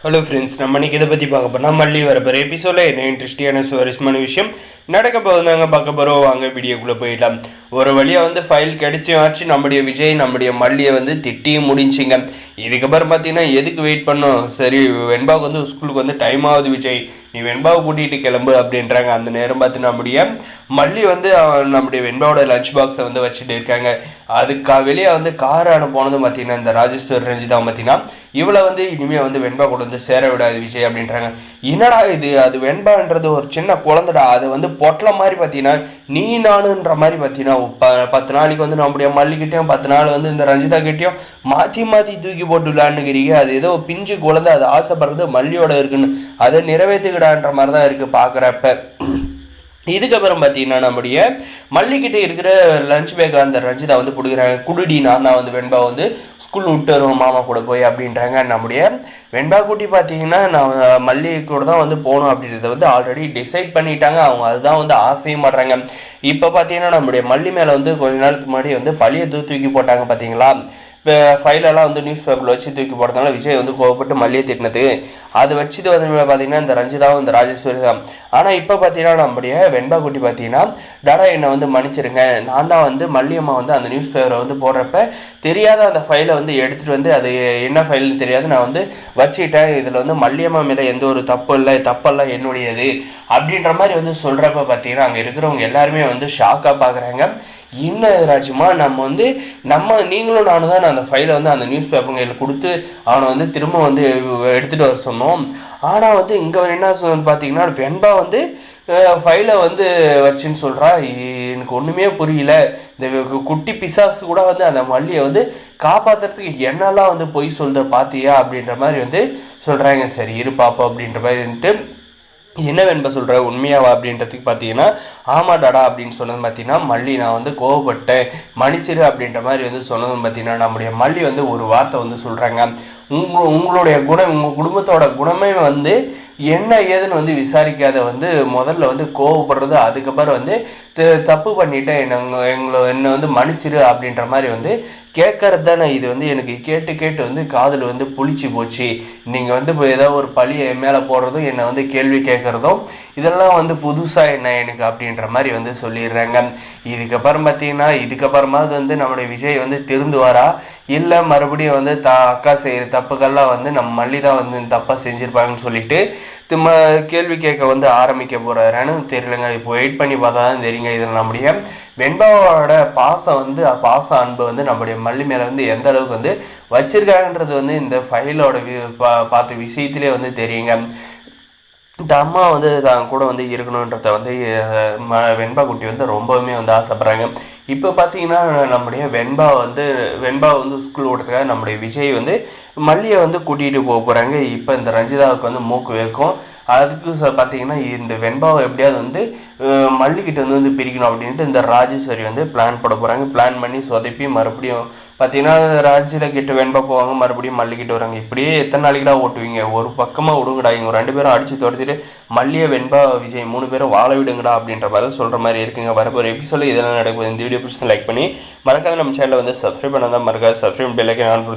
Hello friends, நம்ம இன்னைக்கு இதை பற்றி பார்க்க போனால் மல்லி வரப்போகிற எபிசோடில் என்ன இன்ட்ரெஸ்டியான சுவாரஸ்யமான விஷயம் நடக்க போகுதாங்க பார்க்க போகிறோம். வாங்க வீடியோக்குள்ளே போயிடலாம். ஒரு வழியாக ஃபைல் கிடைச்சாச்சு. நம்முடைய விஜய் நம்முடைய மல்லியை திட்டியும் முடிஞ்சிங்க. இதுக்கப்புறம் பார்த்தீங்கன்னா எதுக்கு வெயிட் பண்ணோம், சரி வெண்பாவுக்கு ஸ்கூலுக்கு டைம் ஆகுது விஜய், நீ வெண்பாவை கூட்டிகிட்டு கிளம்பு அப்படின்றாங்க. அந்த நேரம் பார்த்து நம்முடைய மல்லி நம்முடைய வெண்பாவோட லஞ்ச் பாக்ஸை வச்சுட்டு இருக்காங்க. அதுக்கு வெளியே கார் போனதும் பார்த்தீங்கன்னா இந்த ராஜேஸ்வர் ரஞ்சிதா பார்த்தீங்கன்னா இவளை இனிமேல் வெண்பா கூட சேர விடாது விஜய் அப்படின்றாங்க. என்னடா இது, அது வெண்பான்றது ஒரு சின்ன குழந்தைடா, அது பொட்டலை மாதிரி பார்த்தீங்கன்னா நீ நானுன்ற மாதிரி பார்த்தீங்கன்னா 10 நாளைக்கு நம்முடைய மல்லிக்கிட்டையும் 10 நாள் இந்த ரஞ்சிதா கிட்டையும் மாற்றி மாற்றி தூக்கி போட்டு விளையாண்டுக்கிறீங்க. அது ஏதோ பிஞ்சு குழந்தை, அது ஆசைப்படுறது மல்லியோட இருக்குன்னு அதை நிறைவேற்றுக்கிடான்ற மாதிரி தான் இருக்குது பார்க்குறப்ப. இதுக்கப்புறம் பார்த்தீங்கன்னா நம்முடைய மல்லிக்கிட்டே இருக்கிற லஞ்ச் பேக் அந்த ரஞ்சிதா பிடிக்கிறாங்க. குடுடி நான் தான் வெண்பா ஸ்கூல் விட்டு வருவோம் மாமா கூட போய் அப்படின்றாங்க. நம்முடைய வெண்பா குட்டி பார்த்தீங்கன்னா நான் மல்லி கூட தான் போகணும் அப்படின்றத ஆல்ரெடி டிசைட் பண்ணிட்டாங்க. அவங்க அதுதான் ஆசையும் பண்ணுறாங்க. இப்போ பார்த்தீங்கன்னா நம்முடைய மல்லி மேலே கொஞ்ச நேரத்துக்கு முன்னாடி பழியை தூக்கி போட்டாங்க பார்த்தீங்களா. இப்போ ஃபைலெல்லாம் நியூஸ் பேப்பரில் வச்சு தூக்கி போடுறதுனால விஜய் கோவப்பட்டு மல்லியை திட்டினது அது வச்சுட்டு பார்த்தீங்கன்னா இந்த ரஞ்சிதாவும் இந்த ராஜேஸ்வரி தான். ஆனால் இப்போ பார்த்தீங்கன்னா நம்முடைய வெண்பா குட்டி பார்த்தீங்கன்னா டாடா என்னை மன்னிச்சிருங்க, நான் தான் மல்லியம்மா அந்த நியூஸ் பேப்பரை போடுறப்ப தெரியாத அந்த ஃபைலை எடுத்துகிட்டு அது என்ன ஃபைல்னு தெரியாது நான் வச்சுட்டேன். இதில் மல்லியம்மா மேலே எந்த ஒரு தப்பெல்லாம் என்னுடையது அப்படின்ற மாதிரி சொல்கிறப்ப பார்த்தீங்கன்னா அங்கே இருக்கிறவங்க எல்லாருமே ஷாக்காக பார்க்குறாங்க. என்ன ராஜுமா, நம்ம நீங்களும் நானும் தான் அந்த ஃபைலை அந்த நியூஸ் பேப்பர்களில் கொடுத்து அவனை திரும்ப எடுத்துகிட்டு வர சொன்னோம். ஆனால் இங்கே என்ன பார்த்தீங்கன்னா வெண்பா ஃபைலை வச்சுன்னு சொல்கிறா. எனக்கு ஒன்றுமே புரியல. இந்த குட்டி பிசாசு கூட அந்த மல்லியை காப்பாற்றுறதுக்கு என்னெல்லாம் பொய் சொல்லுத பார்த்தியா அப்படின்ற மாதிரி சொல்கிறாங்க. சரி இரு பாப்பா அப்படின்ற மாதிரி என்ன வெண்பா சொல்கிற உண்மையாவா அப்படின்றதுக்கு பார்த்தீங்கன்னா ஆமாடாடா அப்படின்னு சொன்னது பார்த்தீங்கன்னா மல்லி நான் கோவப்பட்டேன் மன்னிச்சிரு அப்படின்ற மாதிரி சொன்னதும் பார்த்தீங்கன்னா நம்முடைய மல்லி ஒரு வார்த்தை சொல்கிறாங்க. உங்களுடைய குணம், உங்கள் குடும்பத்தோட குணமே என்ன ஏதுன்னு விசாரிக்காத முதல்ல கோவப்படுறது, அதுக்கப்புறம் தப்பு பண்ணிட்டேன் என்னை மன்னிச்சிரு அப்படின்ற மாதிரி கேட்கறது தானே. இது எனக்கு கேட்டு கேட்டு காதில் புளிச்சு போச்சு. நீங்கள் இப்போ ஏதோ ஒரு பழியை மேலே போடுறதும் என்னை கேள்வி கேட்குறதும் இதெல்லாம் புதுசாக என்ன எனக்கு அப்படின்ற மாதிரி சொல்லிடுறாங்க. இதுக்கப்புறம் பார்த்தீங்கன்னா இதுக்கப்புறமாவது நம்முடைய விஜய் திருந்துவாரா, இல்லை மறுபடியும் அக்கா செய்கிற தப்புக்கெல்லாம் நம்ம மல்லி தான் தப்பாக செஞ்சுருப்பாங்கன்னு சொல்லிட்டு கேள்வி கேட்க ஆரம்பிக்க போகிறாரான்னு தெரியலங்க. இப்போ வெயிட் பண்ணி பார்த்தா தான் தெரியுங்க. இதில் நம்முடைய வெண்பாவோட பாச அன்பு நம்முடைய மல்லி மேலே எந்த அளவுக்கு வச்சிருக்காங்கன்றது இந்த ஃபைலோட பார்த்த விஷயத்திலே தெரியுங்க. இந்த அம்மா தான் கூட இருக்கணுன்றத வெண்பா குட்டி ரொம்பவுமே ஆசைப்படுறாங்க. இப்போ பார்த்தீங்கன்னா நம்முடைய வெண்பா ஸ்கூல் ஓடுறதுக்காக நம்முடைய விஜய் மல்லியை கூட்டிகிட்டு போக போகிறாங்க. இப்போ இந்த ரஞ்சிதாவுக்கு மூக்கு வைக்கும். அதுக்கு பார்த்தீங்கன்னா இந்த வெண்பாவை எப்படியாவது மல்லிக்கிட்ட பிரிக்கணும் அப்படின்ட்டு இந்த ராஜேஸ்வரி பிளான் போட போகிறாங்க. பிளான் பண்ணி சொதப்பி மறுபடியும் பார்த்தீங்கன்னா ராஜிதா கிட்ட வெண்பா போவாங்க, மறுபடியும் மல்லிக்கிட்ட வராங்க. இப்படியே எத்தனை நாளைக்குடா ஓட்டுவீங்க, ஒரு பக்கமாக விடுங்கடா, இவங்க 2 பேரும் அடித்து தொடர்த்திட்டு மல்லியை வெண்பா விஜய் 3 பேரும் வாழ விடுங்கடா அப்படின்ற மாதிரி சொல்கிற மாதிரி இருக்குங்க. வரப்போகிற எபிசோடில் இதெல்லாம் நடக்குது. இந்த வீடியோ பிடிச்சி லைக் பண்ணி மறக்காத நம்ம சேனலை சப்ஸ்கிரைப் பண்ணாதான் மறக்காது சப்ஸ்கிரைப் பெல் ஐகான் ஆன்